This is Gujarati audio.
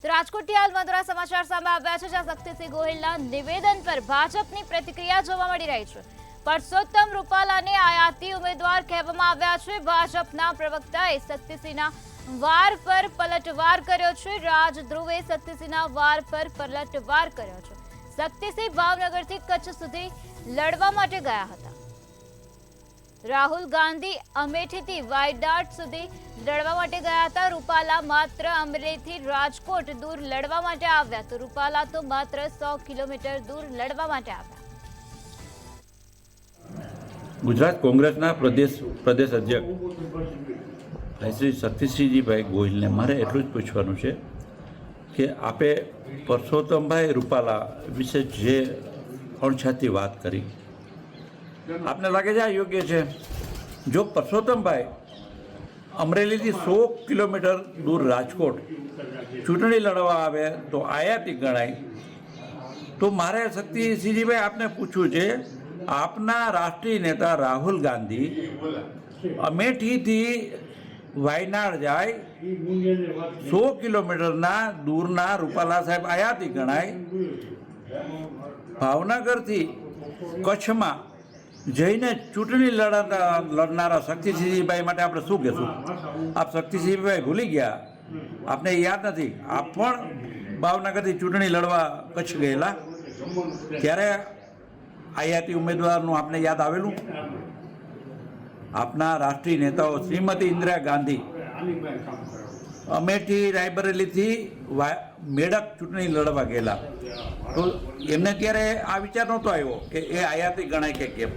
તો રાજકોટથી હાલ મહત્વના સમાચાર સામે આવ્યા છે, જ્યાં શક્તિસિંહ ગોહિલના નિવેદન પર ભાજપની પ્રતિક્રિયા જોવા મળી રહી છે। પરસોત્તમ રૂપાલાને આયાતી ઉમેદવાર કહેવામાં આવ્યા છે। ભાજપના પ્રવક્તાએ શક્તિસિંહના વાર પર પલટવાર કર્યો છે। રાજધ્રુવે શક્તિસિંહના વાર પર પલટવાર કર્યો છે। શક્તિસિંહ ભાવનગરથી કચ્છ સુધી લડવા માટે ગયા હતા। રાહુલ ગાંધી અમેઠીથી વાયનાડ સુધી લડવા માટે ગયા હતા। રૂપાલા માત્ર અમરેલીથી રાજકોટ દૂર લડવા માટે આવ્યા, તો રૂપાલા તો માત્ર 100 કિલોમીટર દૂર લડવા માટે આવ્યા। ગુજરાત કોંગ્રેસના પ્રદેશ અધ્યક્ષ શ્રી શક્તિસિંહજીભાઈ ગોહિલને મારે એટલું જ પૂછવાનું છે કે આપે પરસોત્તમભાઈ રૂપાલા વિશે જે અણછાતી વાત કરી, આપને લાગે છે આ યોગ્ય છે? જો પરસોત્તમભાઈ અમરેલીથી 100 કિલોમીટર દૂર રાજકોટ ચૂંટણી લડવા આવે તો આયાતી ગણાય। તો મારે શક્તિસિંહજીભાઈ આપને પૂછવું છે, આપના રાષ્ટ્રીય નેતા રાહુલ ગાંધી અમેઠીથી વાયનાડ જાય, 100 કિલોમીટરના દૂરના રૂપાલા સાહેબ આયાતી ગણાય, ભાવનગરથી કચ્છમાં જઈને ચૂંટણી લડનારા શક્તિસિંહજીભાઈ માટે આપણે શું કહેશું? આપ શક્તિસિંહભાઈ ભૂલી ગયા, આપને યાદ નથી? આપ પણ ભાવનગરથી ચૂંટણી લડવા કચ્છ ગયેલા, ત્યારે આયાતી ઉમેદવારનું આપને યાદ આવેલું? આપના રાષ્ટ્રીય નેતાઓ શ્રીમતી ઇન્દિરા ગાંધી અમેઠી રાયબરેલીથી મેડક ચૂંટણી લડવા ગયેલા, તો એમને ત્યારે આ વિચાર નહોતો આવ્યો કે એ આયાતી ગણાય કે કેમ?